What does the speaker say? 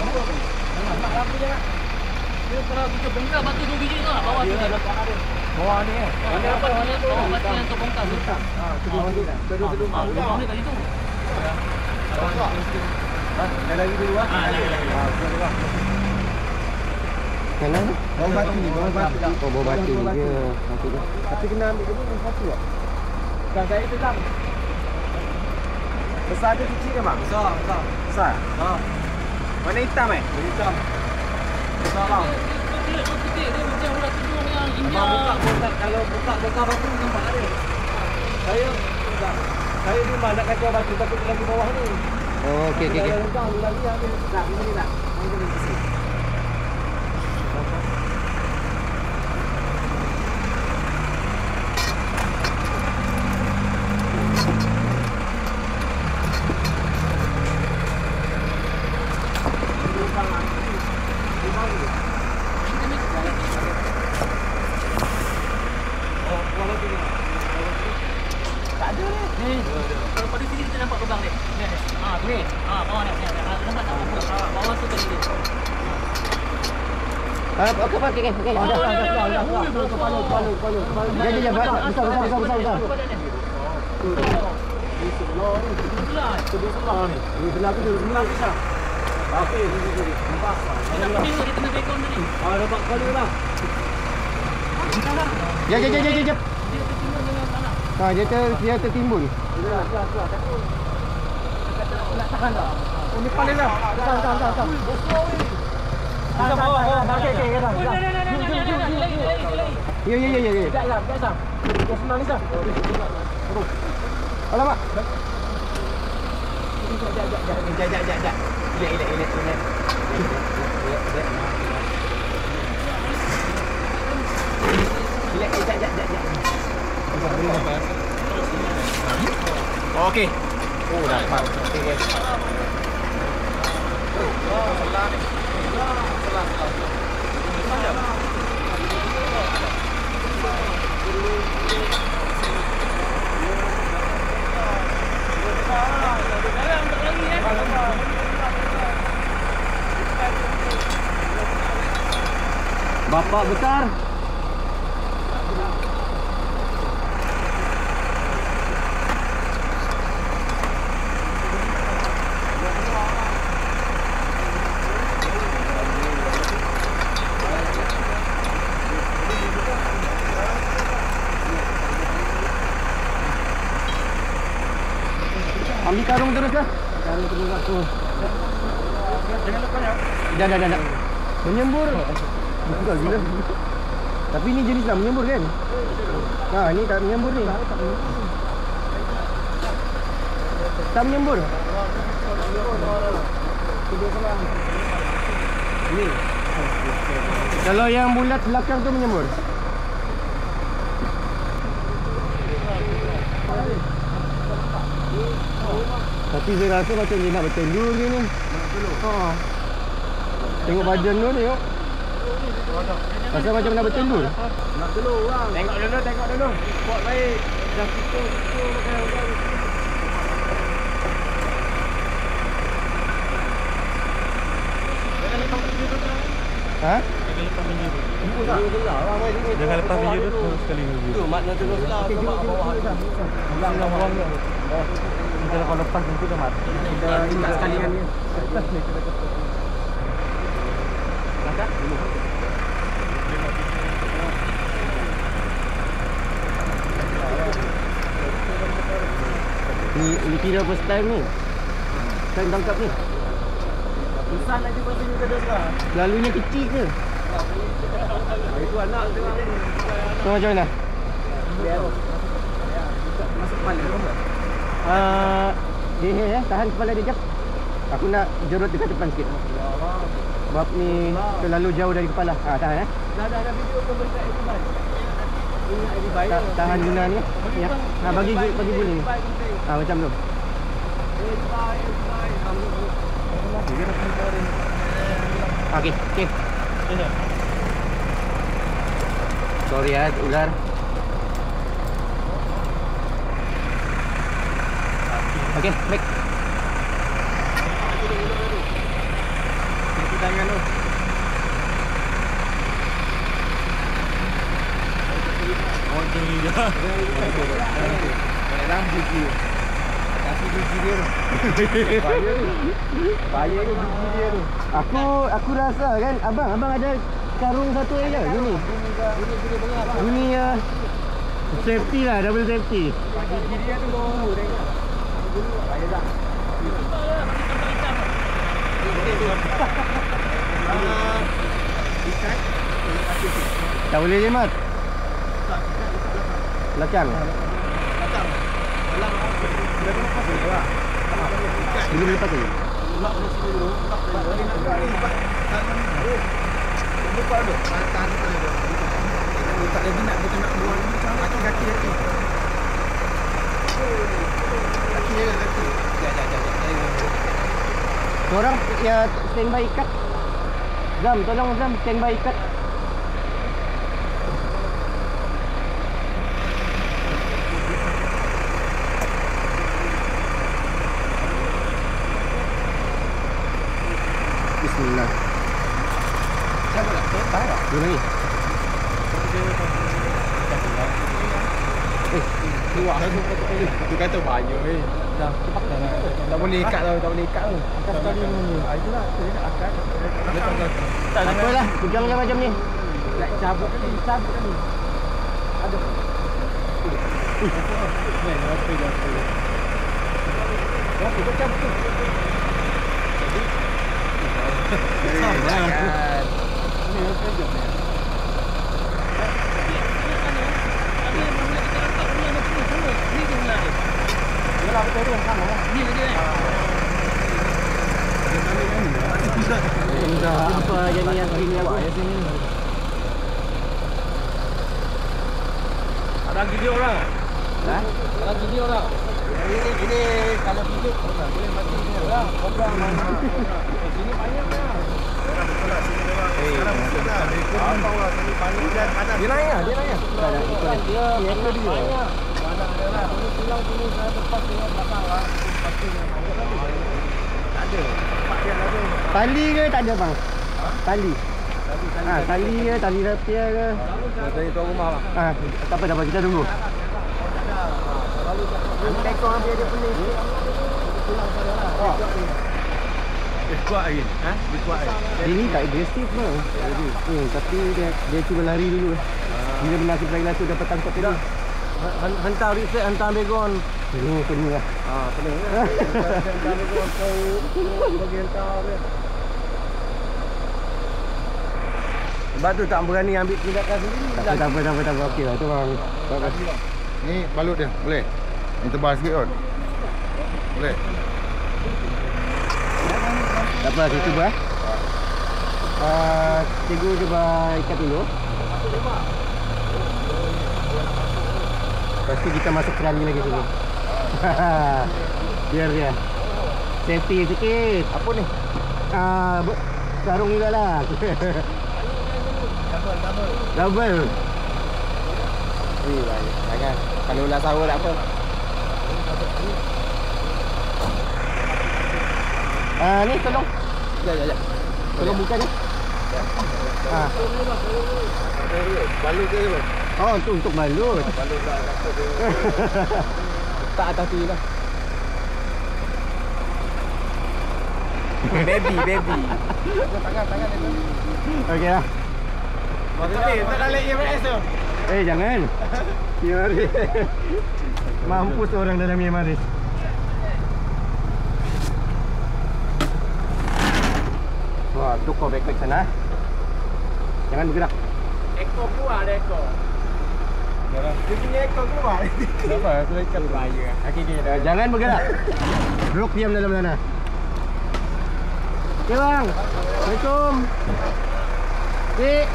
Nampak lampu je nak. Dia kalau kita bongkar batu 2 biji tu nak bawah tu. Bawah ni eh. Ini apa ni? Bawah batu yang tu bongkar tu. Kedua dulu. Lubang ni kat situ. Ada lagi dulu ah. Mana? Bawah batu ni, bawah batu. Oh, bawah batu ni je. Tapi kena ambil dulu yang satu tak? Bukan saya tu bang. Besar ke kecil ke bang? Besar. Besar? Ha. Warna hitam eh? Hitam. Besar bang. Dia putih dia macam urat tudung yang India. Abang buka kalau buka batu nampak ada. Saya di mana nak kacau batu takut lagi bawah ni. Oh, okey. Kalau lagi ambil. Tak, ini tak. Ini sini. Kalau pada sini kita nampak lubang dia. Ni. Bawah ni. Nampak tak? Bawah tu tadi dia. Okey. Dah. Besar. Sebelah ni. Sebelah tu sebelah besar. Okey, sini. Nampak. Tengok dia tengah background tadi. Nampak kepala lah. Jap. Dia tertimbun dengan tanah. Dia tertimbun. Keluar. Takut. Nak tahan tak? Ini paling dah. Besar. Bosor ni. Okey. Ya. Sekejap. Dia senang ni sah. Alamak. Sekejap. Relax. Okey. Oh, dapat. Okey, guys. Selah ni. Selah. Bapak besar. Ambil karung terus ke? Karung terus aku. Jangan lepas ya. Dah. Menyembur. Betul gila. Tapi ni jenis tak menyembur kan? Ni tak menyembur ni. Tak menyembur. Ni. Kalau yang bulat belakang tu menyembur. Tapi saya rasa macam dia nak bertelur dia ni. Tengok badan tu tengok. Rasa macam nak bertelur. Nak telur orang. Tengok dulu. Buat baik. Dah kita pakai orang. Jangan lepas video tu. Ha? Jangan lepas video tu sekali review. Tu makna telur selah sebab bawah tu. Ulang dia. Kita kalau lepas nanti dah mati. Kita tak sekalian ni. Langkah dulu. Ni kira first time ni. Time tangkap ni. Besar nak jumpa sini ke dah. Lalunya kecil ke? Itu anak tengah. So macam mana? Masuk kepala. Dia tahan kepala dia jap. Aku nak jerut dekat depan sikit. Sebab ni terlalu jauh dari kepala. Tahan Dah video pun dekat itu baik. Ingat ini baik. Tahan guna ni. Ya. Bagi guling ni. Macam tu. Okey. Sorry ular. Okey, baik. Dalam gigi. Kasih gigi dia tu. Bahaya tu. Bahaya tu gigi dia tu. Aku rasa kan abang ada karung satu aja gini. Ini safety lah, double safety. Gigi dia tu baru tengok. Bahaya dah. Tak boleh je Mat. Belakang. Belum lepas lagi. Lupa tu. Tak lagi nak kita nak buang kaki. Kaki dia kaki. Korang ya standby ikat. Zam, tolong Zam standby ikat. Bismillah. Siapa nak? Tahu tak? Belum lagi. Keluar tu kata bahaya dah cepat dah. Tak boleh ikat tau, tak boleh ikat tu. Atas tadi ni. Itulah saya nak angkat. Tak apalah, pegang je macam ni. Nak cabut ni. Ada. Ni apa dah. Apa kau cabut tu? Jangan. Ni apa je ni? Yalah betul tu sama lah. Ni je ni. Apa je ni yang gini aku? Ada video orang? Ha? Ada video orang? Ini kalau video boleh mati ni orang. Program mana? Sini banyak lah. Betul lah sini memang. Sekarang betul lah. Abang lah sini paling dan ada. Dia naik lah. Dia ekor dia. Mana ada lah. Ini pulang sini saya lepas dengan belakang lah. Pasti tak ada. Pak dia ada. Tali ke tak ada bang? Tali. Tali ke, tali rapia ke? Tali tuan rumah bang. Tak apa, kita tunggu. Ini ekor dia pening. Pulang pada lah. Dia kuat lagi. Dia kuat lagi. Dia ni tak agresif bang. Tapi dia cuba lari dulu. Bila menasib lagi tu dapat tangkap dia. Hantar reset, hantar background. Pening lah. Pening lah. Hantar background kau bagi hantar dia. Sebab tu tak berani ambil tindakan sendiri. Tak apa. Okey lah tu bang. Ni balut dia, boleh? Ni tebal sikit kot. Boleh? Tak apa, kita cuba cikgu cuba ikat dulu. Lepas tu kita masuk trali lagi sini. Biar dia safety sikit. Apa ni? Sarung juga lah. Double. Baik. Jangan. Kalau ular sawah tak apa. Ni tolong. Ya. Tolong buka ni. Balut ke apa? Oh, untuk balut. Balut tak takut dia. Tak atas tu lah. Baby. Tangan dia. Okey lah. Tak nak lagi EMRS tu. Jangan. EMRS. Mampus orang dalam EMRS. Wah, tukar backpack sana. Jangan bergerak. Ekor keluar ada ekor. Dia punya ekor keluar. Kenapa? Aku ikan bahaya. Jangan bergerak. Duduk diam dalam sana. Okey bang. Assalamualaikum. Cik.